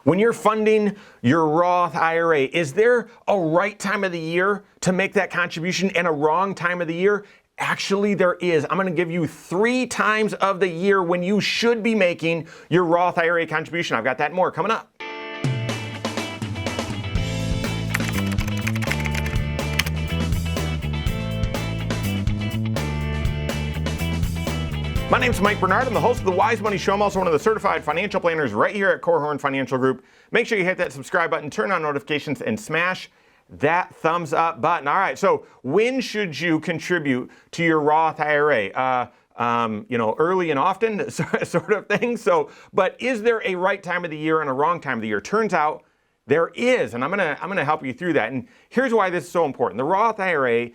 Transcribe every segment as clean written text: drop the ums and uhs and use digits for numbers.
When you're funding your Roth IRA, is there a right time of the year to make that contribution and a wrong time of the year? Actually, there is. I'm going to give you 3 times of the year when you should be making your Roth IRA contribution. I've got that and more coming up. My name's Mike Bernard. I'm the host of the Wise Money Show. I'm also one of the certified financial planners right here at Korhorn Financial Group. Make sure you hit that subscribe button, turn on notifications, and smash that thumbs up button. All right, so when should you contribute to your Roth IRA? Early and often sort of thing. But is there a right time of the year and a wrong time of the year? Turns out there is, and I'm gonna help you through that. And here's why this is so important. The Roth IRA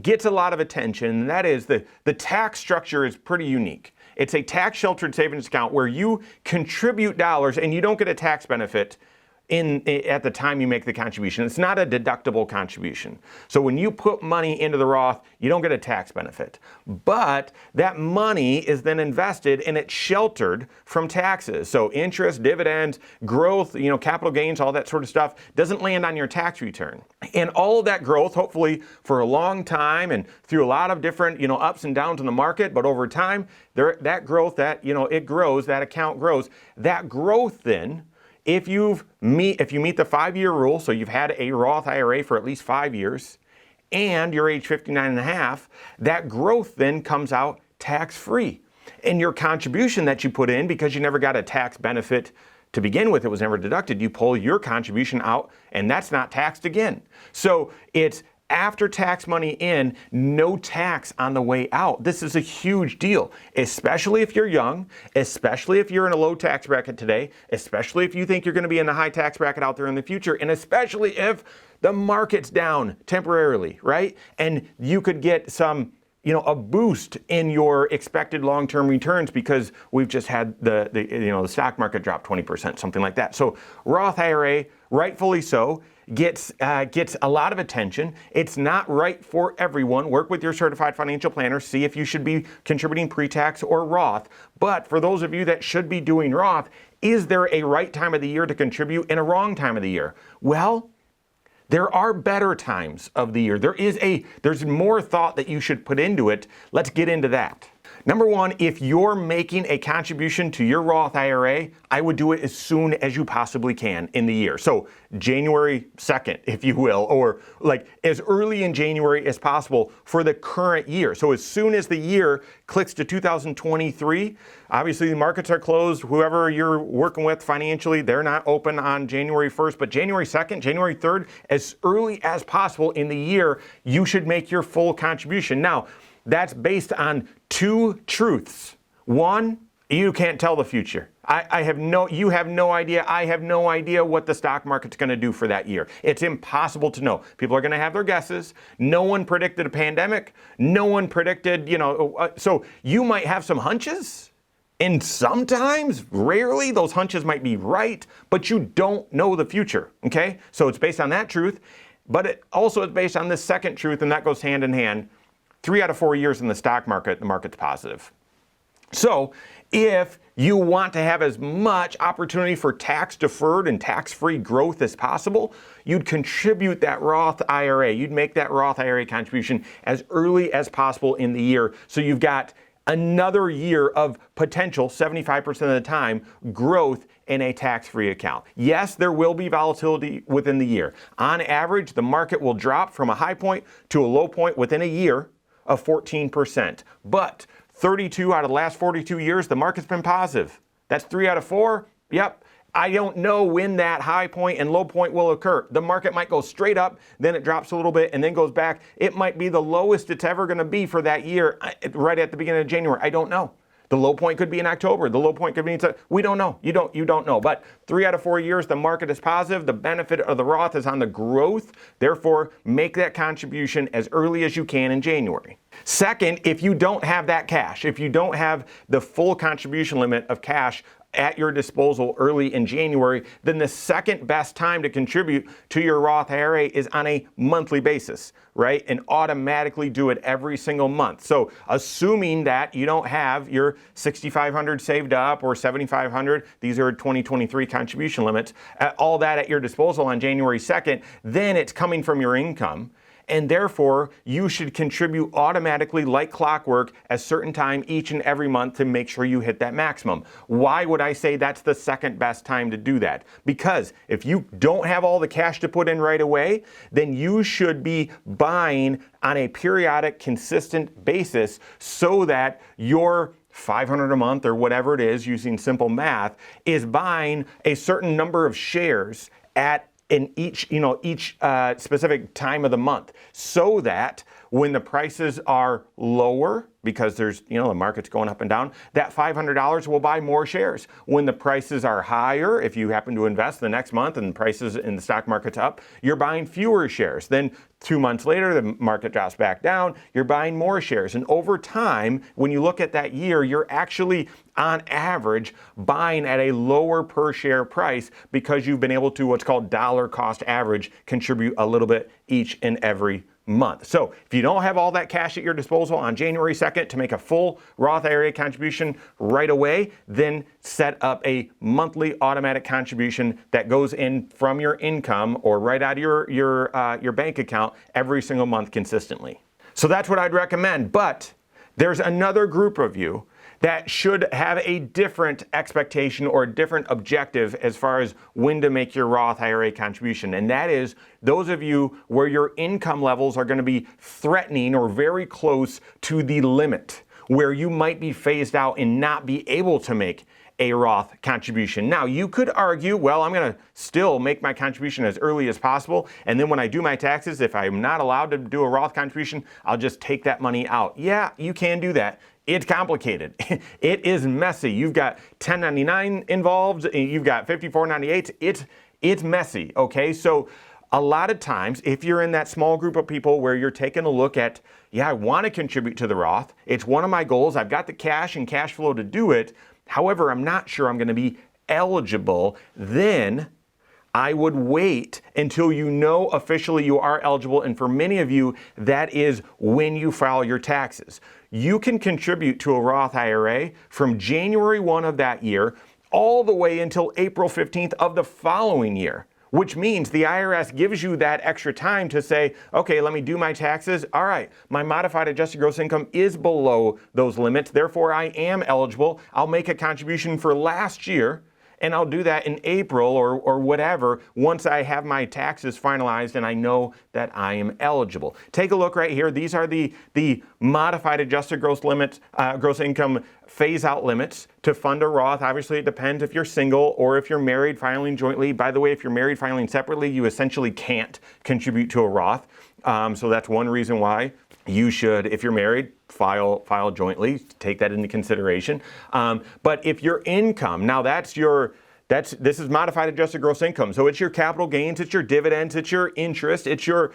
gets a lot of attention, and that is the tax structure is pretty unique. It's a tax-sheltered savings account where you contribute dollars and you don't get a tax benefit at the time you make the contribution. It's not a deductible contribution. So when you put money into the Roth, you don't get a tax benefit. But that money is then invested and it's sheltered from taxes. So interest, dividends, growth, capital gains, all that sort of stuff doesn't land on your tax return. And all of that growth, hopefully for a long time and through a lot of different, ups and downs in the market, but over time, that growth, it grows, that account grows. That growth then, if you meet the 5-year rule, so you've had a Roth IRA for at least 5 years, and you're age 59 and a half, that growth then comes out tax-free. And your contribution that you put in, because you never got a tax benefit to begin with, it was never deducted, you pull your contribution out, and that's not taxed again. So it's after tax money in, no tax on the way out. This is a huge deal, especially if you're young, especially if you're in a low tax bracket today, especially if you think you're going to be in the high tax bracket out there in the future, and especially if the market's down temporarily, right? And you could get some, a boost in your expected long-term returns because we've just had the stock market drop 20%, something like that. So Roth IRA, rightfully so, gets a lot of attention. It's not right for everyone. Work with your certified financial planner. See if you should be contributing pre-tax or Roth. But for those of you that should be doing Roth, is there a right time of the year to contribute and a wrong time of the year? Well, there are better times of the year. There's more thought that you should put into it. Let's get into that. Number one, if you're making a contribution to your Roth IRA, I would do it as soon as you possibly can in the year. So January 2nd, if you will, or like as early in January as possible for the current year. So as soon as the year clicks to 2023, obviously the markets are closed. Whoever you're working with financially, they're not open on January 1st, but January 2nd, January 3rd, as early as possible in the year, you should make your full contribution. Now, that's based on 2 truths. One, you can't tell the future. You have no idea. I have no idea what the stock market's going to do for that year. It's impossible to know. People are going to have their guesses. No one predicted a pandemic. No one predicted, so you might have some hunches. And sometimes, rarely, those hunches might be right, but you don't know the future, okay? So it's based on that truth, but it also is based on this second truth, and that goes hand in hand. 3 out of 4 years in the stock market, the market's positive. So if you want to have as much opportunity for tax-deferred and tax-free growth as possible, you'd contribute that Roth IRA. You'd make that Roth IRA contribution as early as possible in the year. So you've got another year of potential, 75% of the time, growth in a tax-free account. Yes, there will be volatility within the year. On average, the market will drop from a high point to a low point within a year of 14%. But 32 out of the last 42 years, the market's been positive. That's 3 out of 4. Yep. I don't know when that high point and low point will occur. The market might go straight up, then it drops a little bit and then goes back. It might be the lowest it's ever going to be for that year right at the beginning of January. I don't know. The low point could be in October. The low point could be in September. We don't know. You don't know. But 3 out of 4 years, the market is positive. The benefit of the Roth is on the growth. Therefore, make that contribution as early as you can in January. Second, if you don't have that cash, if you don't have the full contribution limit of cash at your disposal early in January, then the second best time to contribute to your Roth IRA is on a monthly basis, right? And automatically do it every single month. So assuming that you don't have your $6,500 saved up or $7,500, these are 2023 contribution limits, all that at your disposal on January 2nd, then it's coming from your income. And therefore, you should contribute automatically like clockwork at a certain time each and every month to make sure you hit that maximum. Why would I say that's the second best time to do that? Because if you don't have all the cash to put in right away, then you should be buying on a periodic, consistent basis so that your $500 a month or whatever it is, using simple math, is buying a certain number of shares in each specific time of the month, so that when the prices are lower, because there's, the market's going up and down, that $500 will buy more shares. When the prices are higher, if you happen to invest the next month and prices in the stock market's up, you're buying fewer shares. Then 2 months later, the market drops back down, you're buying more shares. And over time, when you look at that year, you're actually, on average, buying at a lower per share price because you've been able to, what's called dollar cost average, contribute a little bit each and every month. So if you don't have all that cash at your disposal on January 2nd to make a full Roth IRA contribution right away, then set up a monthly automatic contribution that goes in from your income or right out of your bank account every single month consistently. So that's what I'd recommend. But there's another group of you that should have a different expectation or a different objective as far as when to make your Roth IRA contribution. And that is those of you where your income levels are going to be threatening or very close to the limit, where you might be phased out and not be able to make a Roth contribution. Now, you could argue, well, I'm going to still make my contribution as early as possible, and then when I do my taxes, if I'm not allowed to do a Roth contribution, I'll just take that money out. Yeah, you can do that. It's complicated. It is messy. You've got 1099 involved. You've got 5498. It's messy, okay? So a lot of times, if you're in that small group of people where you're taking a look at, yeah, I want to contribute to the Roth. It's one of my goals. I've got the cash and cash flow to do it. However, I'm not sure I'm going to be eligible. Then I would wait until you know officially you are eligible. And for many of you, that is when you file your taxes. You can contribute to a Roth IRA from January 1 of that year all the way until April 15th of the following year, which means the IRS gives you that extra time to say, okay, let me do my taxes. All right, my modified adjusted gross income is below those limits. Therefore, I am eligible. I'll make a contribution for last year, and I'll do that in April or whatever once I have my taxes finalized and I know that I am eligible. Take a look right here. These are the modified adjusted gross income phase out limits to fund a Roth. Obviously, it depends if you're single or if you're married filing jointly. By the way, if you're married filing separately, you essentially can't contribute to a Roth. So that's one reason why you should, if you're married, file jointly. Take that into consideration. But if your income, now this is modified adjusted gross income. So it's your capital gains, it's your dividends, it's your interest, it's your,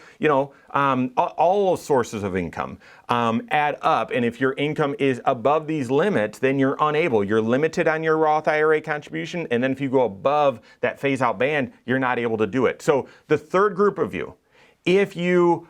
all those sources of income add up. And if your income is above these limits, then you're unable. You're limited on your Roth IRA contribution. And then if you go above that phase out band, you're not able to do it. So the third group of you, if you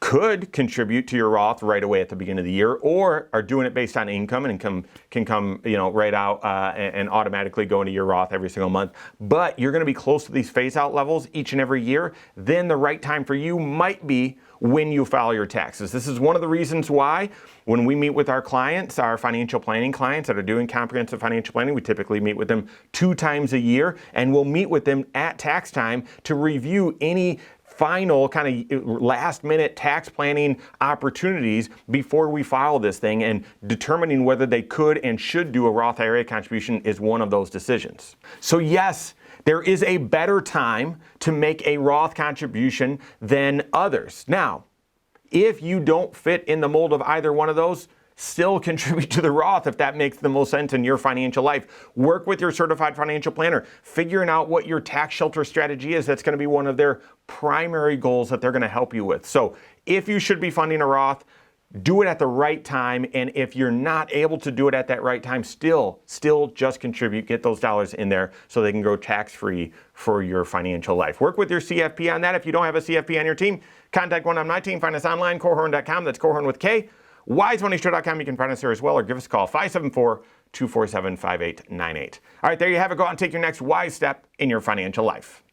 could contribute to your Roth right away at the beginning of the year, or are doing it based on income, and income can come right out and automatically go into your Roth every single month, but you're going to be close to these phase out levels each and every year, then the right time for you might be when you file your taxes. This is one of the reasons why when we meet with our clients, our financial planning clients that are doing comprehensive financial planning, we typically meet with them 2 times a year, and we'll meet with them at tax time to review any final kind of last minute tax planning opportunities before we file this thing, and determining whether they could and should do a Roth IRA contribution is one of those decisions. So yes, there is a better time to make a Roth contribution than others. Now, if you don't fit in the mold of either one of those, still contribute to the Roth if that makes the most sense in your financial life. Work with your certified financial planner, figuring out what your tax shelter strategy is. That's going to be one of their primary goals that they're going to help you with. So if you should be funding a Roth, do it at the right time. And if you're not able to do it at that right time, still just contribute, get those dollars in there so they can go tax-free for your financial life. Work with your CFP on that. If you don't have a CFP on your team, contact one on my team. Find us online, Korhorn.com. That's Korhorn with K. WiseMoneyShow.com. You can find us there as well, or give us a call, 574-247-5898. All right, there you have it. Go out and take your next wise step in your financial life.